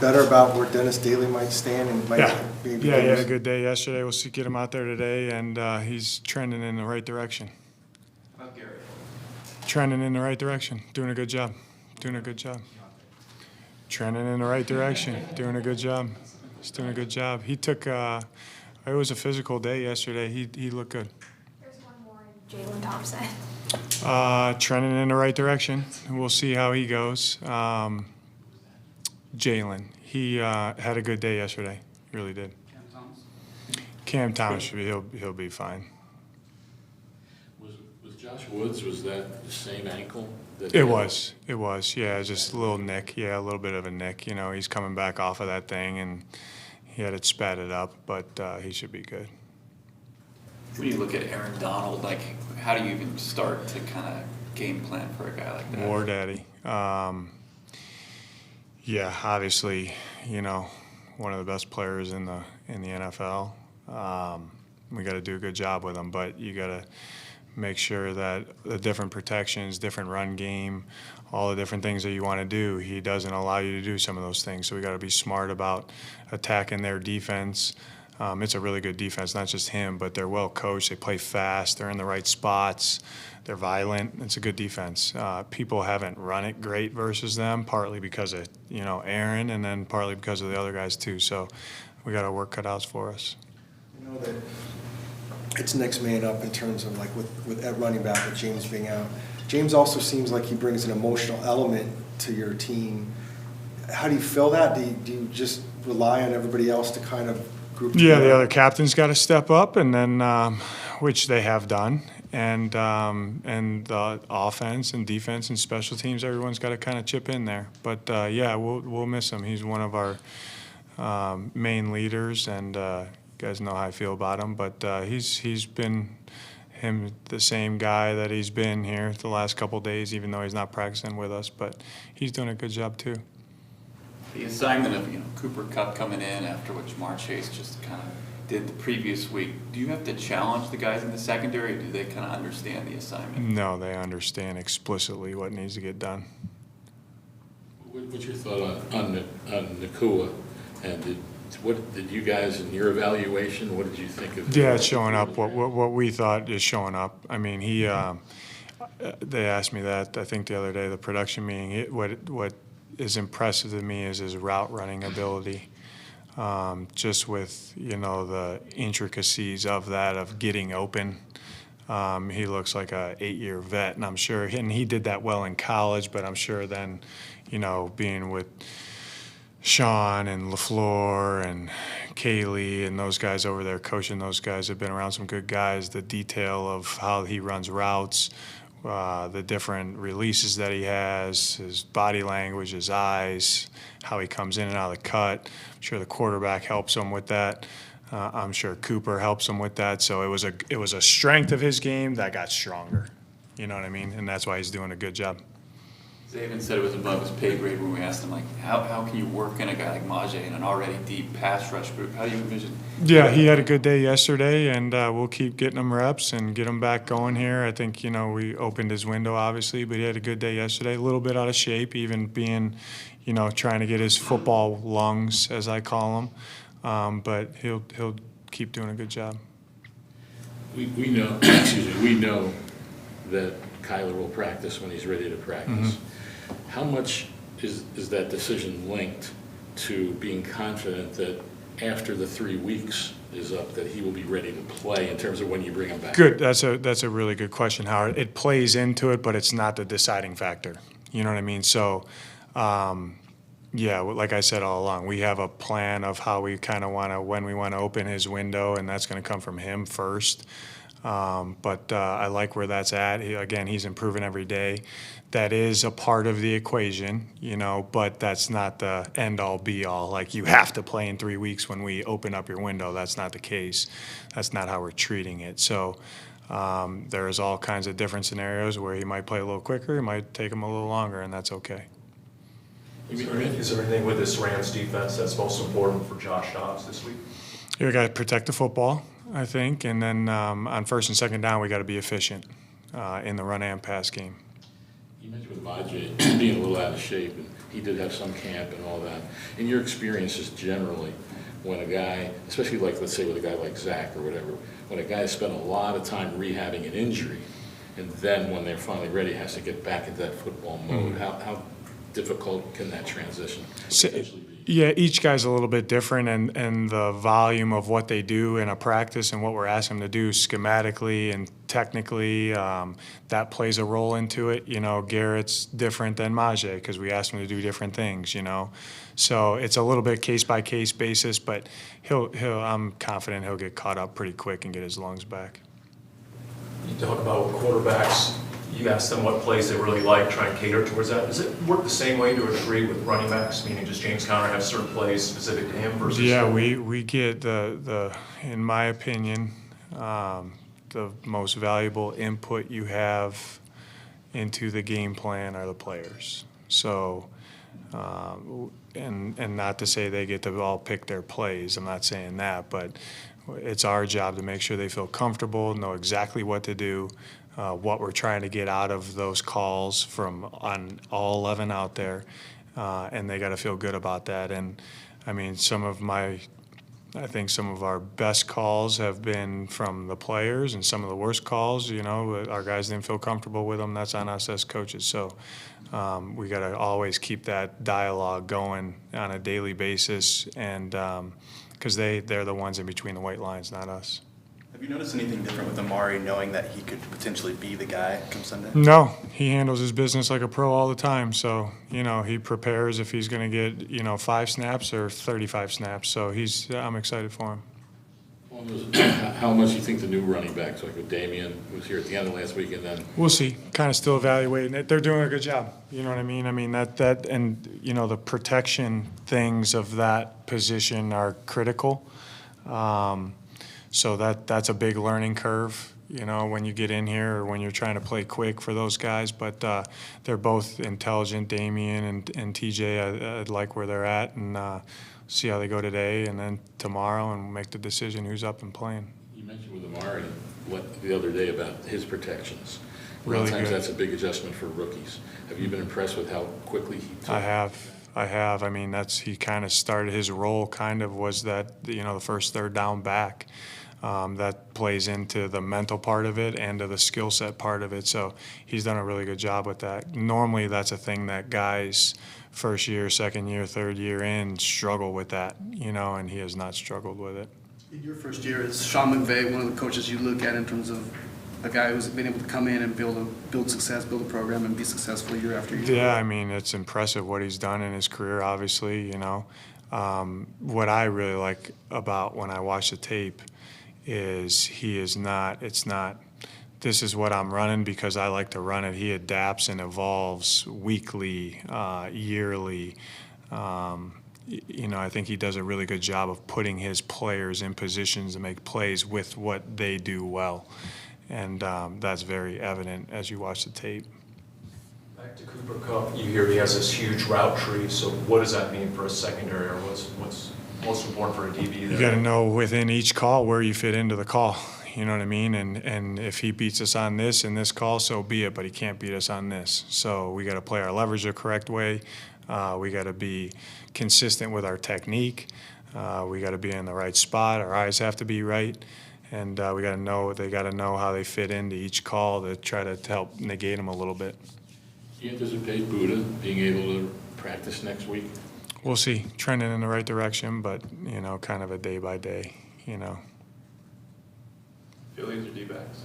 better about where Dennis Daly might stand and might maybe? Yeah, he had a good day yesterday. We'll see, get him out there today, and he's trending in the right direction. How about Garrett? Trending in the right direction. Doing a good job. Doing a good job. Trending in the right direction. Doing a good job. He's doing a good job. He took. It was a physical day yesterday. He looked good. There's one more in Jalen Thompson. Trending in the right direction. We'll see how he goes. Jalen, he had a good day yesterday. He really did. Cam Thomas should be. He'll be fine. Was Josh Woods? Was that the same ankle? It was. Yeah, just a little nick. Yeah, a little bit of a nick. You know, he's coming back off of that thing, and he had it spatted up, but he should be good. When you look at Aaron Donald, like, how do you even start to kind of game plan for a guy like that? War Daddy. Yeah, obviously, you know, one of the best players in the NFL. We got to do a good job with him, but you got to make sure that the different protections, different run game, all the different things that you want to do, he doesn't allow you to do some of those things. So we got to be smart about attacking their defense. It's a really good defense, not just him, but they're well coached. They play fast. They're in the right spots. They're violent. It's a good defense. People haven't run it great versus them, partly because of, you know, Aaron, and then partly because of the other guys too. So we got our work cut out for us. You know that it's next man up in terms of, like, with at running back with James being out. James also seems like he brings an emotional element to your team. How do you feel that? Do you just rely on everybody else to kind of group together? Yeah, the other captain's got to step up, and then which they have done, and the offense and defense and special teams, everyone's got to kind of chip in there. But yeah, we'll miss him. He's one of our main leaders, and you guys know how I feel about him. But he's been the same guy that he's been here the last couple of days, even though he's not practicing with us. But he's doing a good job too. The assignment of, you know, Cooper Kupp coming in after what Jamar Chase just kind of did the previous week, do you have to challenge the guys in the secondary, or do they kind of understand the assignment? No, they understand explicitly what needs to get done. What's your thought on Nakua? And what did you guys, in your evaluation, what did you think of? Yeah, it's showing up. What we thought is showing up. I mean, they asked me that, I think, the other day, the production meeting. What is impressive to me is his route running ability. Just with, you know, the intricacies of that, of getting open. He looks like a 8-year vet, and I'm sure, and he did that well in college, but I'm sure then, you know, being with Sean and LaFleur and Kaylee and those guys over there, coaching those guys, have been around some good guys. The detail of how he runs routes, the different releases that he has, his body language, his eyes, how he comes in and out of the cut. I'm sure the quarterback helps him with that. I'm sure Cooper helps him with that. So it was a strength of his game that got stronger. You know what I mean? And that's why he's doing a good job. Zaven said it was above his pay grade when we asked him, like, how can you work in a guy like Majay in an already deep pass rush group? How do you envision? Yeah, he had a good day yesterday, and we'll keep getting him reps and get him back going here. I think, you know, we opened his window, obviously, but he had a good day yesterday. A little bit out of shape, even being, you know, trying to get his football lungs, as I call them. But he'll keep doing a good job. We know, excuse me, we know that Kyler will practice when he's ready to practice. Mm-hmm. How much is that decision linked to being confident that after the 3 weeks is up that he will be ready to play in terms of when you bring him back? Good. That's a really good question, Howard. It plays into it, but it's not the deciding factor. You know what I mean? So, yeah, like I said all along, we have a plan of how we kind of when we want to open his window, and that's going to come from him first. But I like where that's at. Again, he's improving every day. That is a part of the equation, you know, but that's not the end-all, be-all. Like, you have to play in 3 weeks when we open up your window. That's not the case. That's not how we're treating it. So there's all kinds of different scenarios where he might play a little quicker, it might take him a little longer, and that's okay. Is there anything with this Rams defense that's most important for Josh Dobbs this week? You got to protect the football, I think, and then on first and second down, we got to be efficient in the run and pass game. You mentioned with Majay being a little out of shape, and he did have some camp and all that. In your experiences generally, when a guy, especially like, let's say with a guy like Zach or whatever, when a guy spent a lot of time rehabbing an injury, and then when they're finally ready, has to get back into that football mode, how difficult can that transition potentially be? Yeah, each guy's a little bit different, and the volume of what they do in a practice and what we're asking them to do schematically and technically, that plays a role into it. You know, Garrett's different than Majay because we asked him to do different things, you know. So it's a little bit case-by-case basis, but I'm confident he'll get caught up pretty quick and get his lungs back. You talk about with quarterbacks, you ask them what plays they really like, try and cater towards that. Does it work the same way to a degree with running backs, meaning does James Conner have certain plays specific to him versus? Yeah, we get the in my opinion, the most valuable input you have into the game plan are the players. So, and not to say they get to all pick their plays, I'm not saying that, but it's our job to make sure they feel comfortable, know exactly what to do, what we're trying to get out of those calls from on all 11 out there, and they got to feel good about that. And I mean, I think some of our best calls have been from the players, and some of the worst calls, you know, our guys didn't feel comfortable with them. That's on us as coaches. So we got to always keep that dialogue going on a daily basis, and because they're the ones in between the white lines, not us. Have you noticed anything different with Amari, knowing that he could potentially be the guy come Sunday? No, he handles his business like a pro all the time. So, you know, he prepares if he's going to get, you know, 5 snaps or 35 snaps. So I'm excited for him. How much do you think the new running backs, like with Damian, was here at the end of last week, and then? We'll see. Kind of still evaluating it. They're doing a good job. You know what I mean? I mean, that and, you know, the protection things of that position are critical. So that's a big learning curve, you know, when you get in here or when you're trying to play quick for those guys. But they're both intelligent, Damian and TJ. I like where they're at, and see how they go today and then tomorrow and make the decision who's up and playing. You mentioned with Amari the other day about his protections. Really Sometimes good. that's a big adjustment for rookies. Have you been impressed with how quickly he took? I have. I mean, he kind of started his role was that, you know, the first third down back. That plays into the mental part of it and to the skill set part of it. So he's done a really good job with that. Normally that's a thing that guys first year, second year, third year in struggle with that, you know, and he has not struggled with it. In your first year, is Sean McVay one of the coaches you look at in terms of a guy who's been able to come in and build success, build a program, and be successful year after year? Yeah, I mean, it's impressive what he's done in his career, obviously, you know. What I really like about when I watch the tape is this is what I'm running because I like to run it. He adapts and evolves weekly, yearly. You know, I think he does a really good job of putting his players in positions to make plays with what they do well. And that's very evident as you watch the tape. Back to Cooper Kupp, you hear he has this huge route tree, so what does that mean for a secondary, or what's most important for a DB there? You got to know within each call where you fit into the call. You know what I mean? And if he beats us on this in this call, so be it, but he can't beat us on this. So we got to play our leverage the correct way. We got to be consistent with our technique. We got to be in the right spot. Our eyes have to be right. And we got to know, they got to know how they fit into each call to try to help negate them a little bit. Do you anticipate Buddha being able to practice next week? We'll see. Trending in the right direction, but, you know, kind of a day by day, you know. Phillies or D-backs?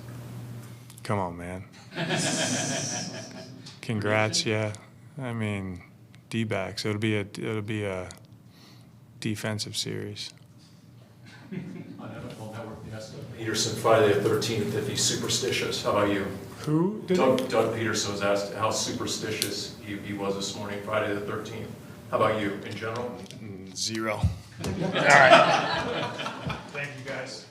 Come on, man. Congrats, yeah. I mean, D-backs. It'll be a defensive series. On NFL Network, yes. Peterson, Friday the 13th, if he's superstitious. How about you? Who did Doug Peterson was asked how superstitious he was this morning, Friday the 13th. How about you, in general? 0. All right. Thank you, guys.